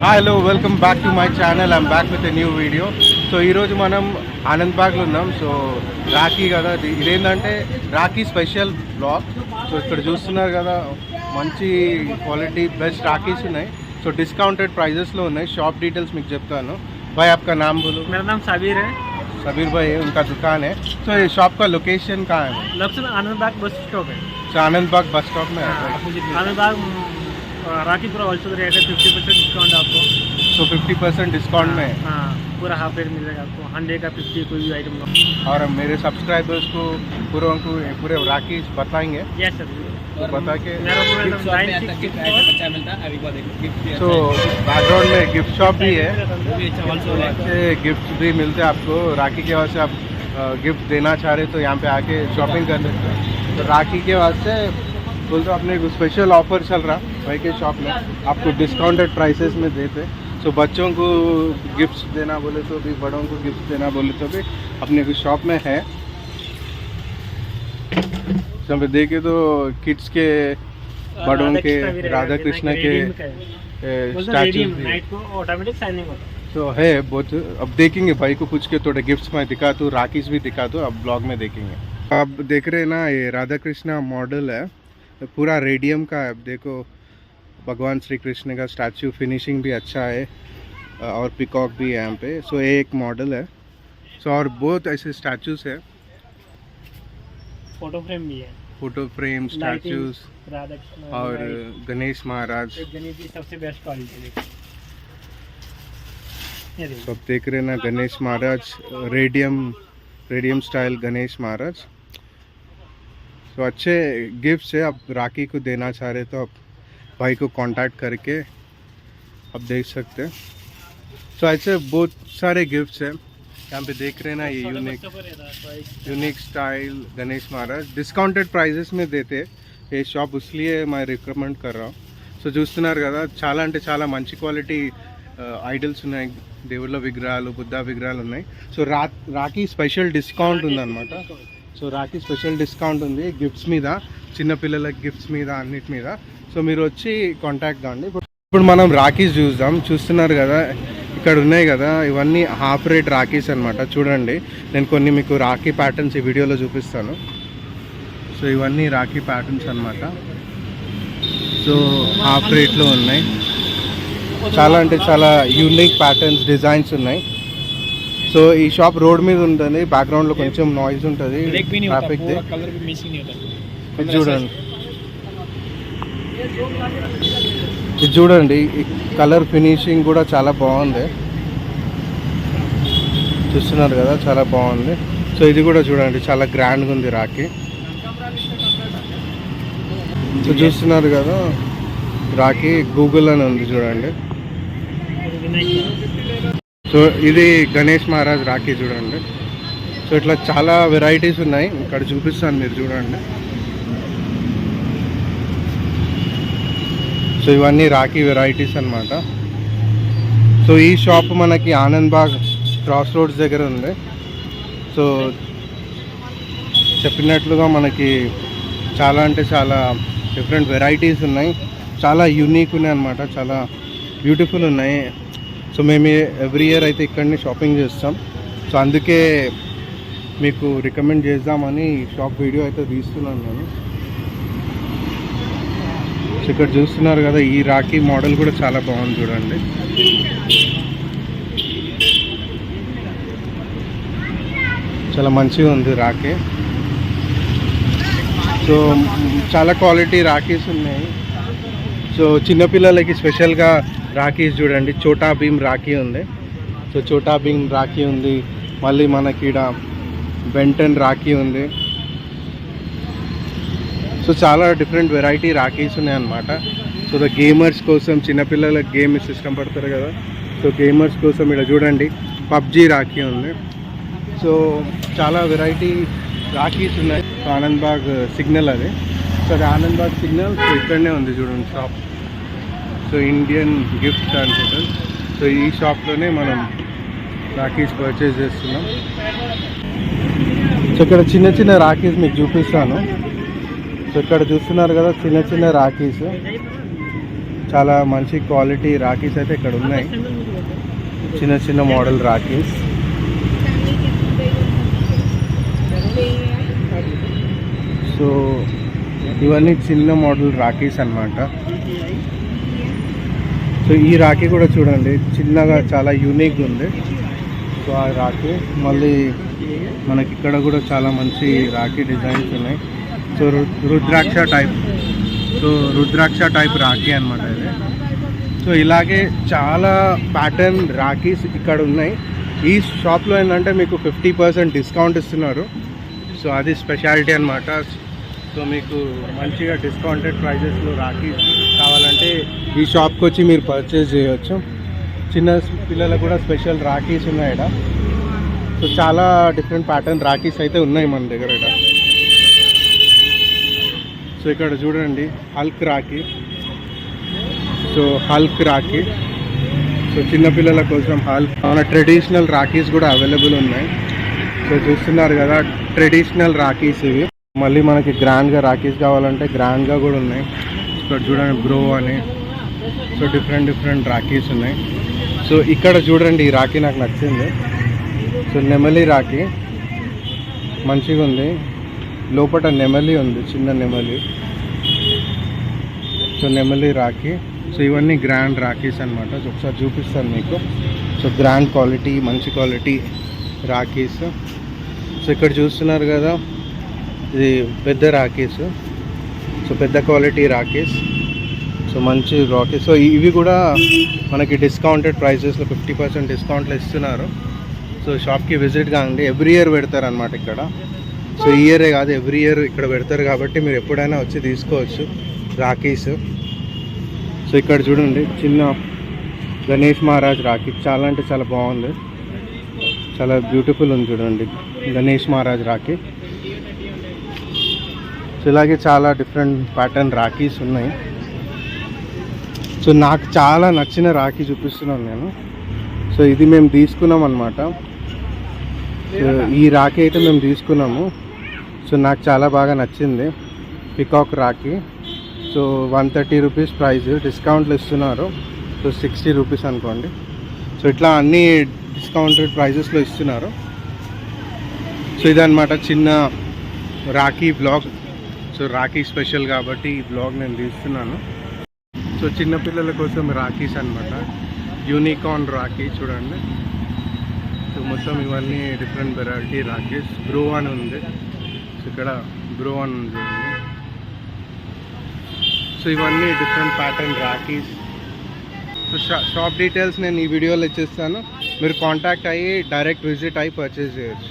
Hello welcome back to my channel. I'm back with a new video. So ఈరోజు మనం ఆనంద్ బాగ్లో ఉన్నాం. So Rakhi కదా, ఇదేంటంటే రాఖీ స్పెషల్ బ్లాగ్. సో ఇక్కడ చూస్తున్నారు కదా, మంచి క్వాలిటీ బెస్ట్ రాఖీస్ ఉన్నాయి. సో డిస్కౌంటెడ్ ప్రైజెస్లో ఉన్నాయి. షాప్ డీటెయిల్స్ మీకు చెప్తాను. भाई आपका नाम बोलो. मेरा नाम सबीर है. सबीर भाई उनका दुकान है. तो ये शॉप का लोकेशन कहाँ है? लोकेशन आनंद बाग बस स्टॉप है. तो आनंद बाग बस स्टॉप में है. आनंद बाग राखी पूरा होलसेल रेट है. 50% डिस्काउंट आपको. तो 50% डिस्काउंट में. हाँ, पूरा हाफ रेट मिलेगा आपको. 100 का 50 कोई भी आइटम लो. और मेरे सब्सक्राइबर्स को पूरे राखी बताएंगे. Yes sir. तो बता के तो बैकग्राउंड में गिफ्ट शॉप भी है. अच्छे गिफ्ट भी मिलते हैं आपको. राखी के वास्ते आप गिफ्ट देना चाह रहे तो यहाँ पे आके शॉपिंग कर सकते हैं. तो राखी के वास्ते बोल तो अपने स्पेशल ऑफर चल रहा भाई के शॉप में. आपको डिस्काउंटेड प्राइसेस में देते. तो बच्चों को गिफ्ट्स देना बोले तो भी, बड़ों को गिफ्ट देना बोले तो भी अपने को शॉप में है. जब देखे तो किड्स के, बड़ों के, राधा कृष्ण के स्टैचूज ऑटोमेटिक साइनिंग होता तो है बहुत. अब देखेंगे भाई को पूछ के थोड़े गिफ्ट्स में दिखा तो, राखीस भी दिखा तो अब ब्लॉग में देखेंगे. आप देख रहे हैं ना, ये राधा कृष्ण मॉडल है, पूरा रेडियम का है. अब देखो भगवान श्री कृष्ण का स्टैचू फिनिशिंग भी अच्छा है और पिकॉक भी है यहाँ पे. सो ये एक मॉडल है. सो और बहुत ऐसे स्टैचूज है. फोटो फ्रेम भी है. Photo frame, statues Radha Krishna और गणेश महाराज. गणेश जी सबसे बेस्ट क्वालिटी है. सब देख रहे ना, गणेश महाराज रेडियम स्टाइल गणेश महाराज. तो अच्छे गिफ्ट्स है. आप राखी को देना चाह रहे तो आप भाई को कांटेक्ट करके आप देख सकते हैं. तो ऐसे बहुत सारे गिफ्ट्स हैं यहाँ पे देख रहे हैं ना. ये यूनिक स्टाइल गणेश महाराज डिस्काउंटेड प्राइजेस में देते. ये షాప్ इसलिए मैं రికమెండ్ कर रहा हूँ. సో చూస్తున్నారు కదా, చాలా అంటే చాలా మంచి క్వాలిటీ ఐడల్స్ ఉన్నాయి. దేవుళ్ళ విగ్రహాలు, బుద్ధ విగ్రహాలు ఉన్నాయి. సో రాఖీ స్పెషల్ డిస్కౌంట్ ఉందన్నమాట. సో రాఖీ స్పెషల్ డిస్కౌంట్ ఉంది గిఫ్ట్స్ మీద, చిన్నపిల్లలకి గిఫ్ట్స్ మీద, అన్నిటి మీద. సో మీరు వచ్చి కాంటాక్ట్ కాండి. ఇప్పుడు మనం రాఖీస్ చూద్దాం. చూస్తున్నారు కదా, ఇక్కడ ఉన్నాయి కదా, ఇవన్నీ హాఫ్ రేట్ రాఖీస్ అనమాట. చూడండి, నేను కొన్ని మీకు రాఖీ ప్యాటర్న్స్ ఈ వీడియోలో చూపిస్తాను. సో ఇవన్నీ రాఖీ ప్యాటర్న్స్ అనమాట. సో హాఫ్ రేట్లో ఉన్నాయి. చాలా అంటే చాలా యూనిక్ ప్యాటర్న్స్, డిజైన్స్ ఉన్నాయి. సో ఈ షాప్ రోడ్ మీద ఉంటుంది. బ్యాక్గ్రౌండ్లో కొంచెం నాయిస్ ఉంటుంది ట్రాఫిక్ది. ఇది చూడండి, ఇది చూడండి, కలర్ ఫినిషింగ్ కూడా చాలా బాగుంది. చూస్తున్నారు కదా, చాలా బాగుంది. సో ఇది కూడా చూడండి, చాలా గ్రాండ్గా ఉంది రాఖీ. సో చూస్తున్నారు కదా, రాఖీ గూగుల్ అని ఉంది చూడండి. సో ఇది గణేష్ మహారాజ్ రాఖీ చూడండి. సో ఇట్లా చాలా వెరైటీస్ ఉన్నాయి. ఇక్కడ చూపిస్తాను, మీరు చూడండి. సో ఇవన్నీ రాఖీ వెరైటీస్ అన్నమాట. సో ఈ షాప్ మనకి ఆనంద్ బాగ్ క్రాస్ రోడ్స్ దగ్గర ఉంది. సో చెప్పినట్లుగా మనకి చాలా అంటే చాలా డిఫరెంట్ వెరైటీస్ ఉన్నాయి. చాలా యూనిక్ ఉన్నాయి అన్నమాట. చాలా బ్యూటిఫుల్ ఉన్నాయి. సో మేము ఎవ్రీ ఇయర్ అయితే ఇక్కడనే షాపింగ్ చేస్తాం. సో అందుకే మీకు రికమెండ్ చేద్దామని షాప్ వీడియో అయితే తీస్తున్నాను నేను. సో ఇక్కడ చూస్తున్నారు కదా, ఈ రాఖీ మోడల్ కూడా చాలా బాగుంది చూడండి. చాలా మంచిగా ఉంది రాఖీ. సో చాలా క్వాలిటీ రాఖీస్ ఉన్నాయి. సో చిన్నపిల్లలకి స్పెషల్గా రాఖీస్ చూడండి. చోటా భీమ్ రాఖీ ఉంది. సో చోటా భీమ్ రాఖీ ఉంది. మళ్ళీ మనకి ఇక్కడ బెంటన్ రాఖీ ఉంది. సో చాలా డిఫరెంట్ వెరైటీ రాఖీస్ ఉన్నాయి అన్నమాట. సో ద గేమర్స్ కోసం, చిన్నపిల్లలకు గేమ్ ఇష్టపడతారు కదా, సో గేమర్స్ కోసం ఇక్కడ చూడండి పబ్జీ రాఖీ ఉంది. సో చాలా వెరైటీ రాఖీస్ ఉన్నాయి. సో ఆనంద్ బాగ్ సిగ్నల్ అది. సో అది ఆనంద్ బాగ్ సిగ్నల్. సో ఇక్కడనే ఉంది చూడండి షాప్. సో ఇండియన్ గిఫ్ట్ అనుకుంటారు. సో ఈ షాప్లోనే మనం రాఖీస్ పర్చేస్ చేస్తున్నాం. సో ఇక్కడ చిన్న చిన్న రాఖీస్ మీకు చూపిస్తాను. సో ఇక్కడ చూస్తున్నారు కదా, చిన్న చిన్న రాఖీస్. చాలా మంచి క్వాలిటీ రాఖీస్ అయితే ఇక్కడ ఉన్నాయి. చిన్న చిన్న మోడల్ రాఖీస్. సో ఇవన్నీ చిన్న మోడల్ రాఖీస్ అన్నమాట. సో ఈ రాఖీ కూడా చూడండి చిన్నగా చాలా యూనిక్ ఉంది. సో ఆ రాఖీ మళ్ళీ మనకి ఇక్కడ కూడా చాలా మంచి రాఖీ డిజైన్స్ ఉన్నాయి. సో రుద్రాక్ష టైప్ రాఖీ అన్నమాట ఇది. సో ఇలాగే చాలా ప్యాటర్న్ రాఖీస్ ఇక్కడ ఉన్నాయి. ఈ షాప్లో ఏంటంటే మీకు 50% డిస్కౌంట్ ఇస్తున్నారు. సో అది స్పెషాలిటీ అన్నమాట. సో మీకు మంచిగా డిస్కౌంటెడ్ ప్రైజెస్లో రాఖీస్ కావాలంటే ఈ షాప్కి వచ్చి మీరు పర్చేస్ చేయవచ్చు. చిన్న పిల్లలకు కూడా స్పెషల్ రాఖీస్ ఉన్నాయి ఇక్కడ. సో చాలా డిఫరెంట్ ప్యాటర్న్ రాఖీస్ అయితే ఉన్నాయి మన దగ్గర ఇక్కడ. సో ఇక్కడ చూడండి Hulk Rakhi. So Hulk Rakhi. So చిన్నపిల్లల కోసం మన ట్రెడిషనల్ రాఖీస్ కూడా అవైలబుల్ ఉన్నాయి. సో చూస్తున్నారు కదా ట్రెడిషనల్ రాఖీస్ ఇవి. మళ్ళీ మనకి గ్రాండ్గా రాఖీస్ కావాలంటే గ్రాండ్గా కూడా ఉన్నాయి. ఇక్కడ చూడండి బ్రో అని. సో డిఫరెంట్ రాఖీస్ ఉన్నాయి. సో ఇక్కడ చూడండి ఈ రాఖీ నాకు నచ్చింది. సో నెమలి రాఖీ మంచిగా ఉంది. లోపల నెమలి ఉంది, చిన్న నెమలి. సో నెమలి రాఖీ. సో ఇవన్నీ గ్రాండ్ రాఖీస్ అన్నమాట. సో ఒకసారి చూపిస్తాను మీకు. సో గ్రాండ్ క్వాలిటీ, మంచి క్వాలిటీ రాఖీస్. సో ఇక్కడ చూస్తున్నారు కదా ఇది పెద్ద రాఖీస్. సో పెద్ద క్వాలిటీ రాఖీస్. సో మంచి రాఖీస్. సో ఇవి కూడా మనకి డిస్కౌంటెడ్ ప్రైసెస్లో 50% డిస్కౌంట్లో ఇస్తున్నారు. సో షాప్కి విజిట్ కాండి. ఎవ్రీ ఇయర్ పెడతారు అనమాట ఇక్కడ. సో ఈ ఇయరే కాదు ఎవ్రీ ఇయర్ ఇక్కడ పెడతారు కాబట్టి మీరు ఎప్పుడైనా వచ్చి తీసుకోవచ్చు రాఖీస్. సో ఇక్కడ చూడండి చిన్న గణేష్ మహారాజ్ రాఖీ. చాలా అంటే చాలా బాగుంది, చాలా బ్యూటిఫుల్ ఉంది. చూడండి గణేష్ మహారాజ్ రాఖీ. సో ఇలాగే చాలా డిఫరెంట్ ప్యాటర్న్ రాఖీస్ ఉన్నాయి. సో నాకు చాలా నచ్చిన రాఖీ చూపిస్తున్నాను నేను. సో ఇది మేము తీసుకున్నాం అన్నమాట. సో ఈ రాఖీ అయితే మేము తీసుకున్నాము. సో నాకు చాలా బాగా నచ్చింది. Peacock Rakhi. So 130 rupees price, డిస్కౌంట్లు ఇస్తున్నారు. సో 60 రూపీస్ అనుకోండి. సో ఇట్లా అన్ని డిస్కౌంటెడ్ ప్రైజెస్లో ఇస్తున్నారు. సో ఇదన్నమాట చిన్న Rakhi blog. So Rakhi special కాబట్టి ఈ బ్లాగ్ నేను తీస్తున్నాను. సో చిన్నపిల్లల కోసం రాఖీస్ అన్నమాట. యూనికార్న్ రాఖీ చూడండి. సో మొత్తం ఇవన్నీ డిఫరెంట్ వెరైటీ రాఖీస్. బ్రో అని ఉంది. సో ఇక్కడ బ్రో అని ఉంది చూడండి. సో ఇవన్నీ different pattern rakhis. So shop details నేను ఈ వీడియోలో ఇచ్చేస్తాను. మీరు కాంటాక్ట్ అయ్యి డైరెక్ట్ విజిట్ అయ్యి పర్చేస్ చేయొచ్చు.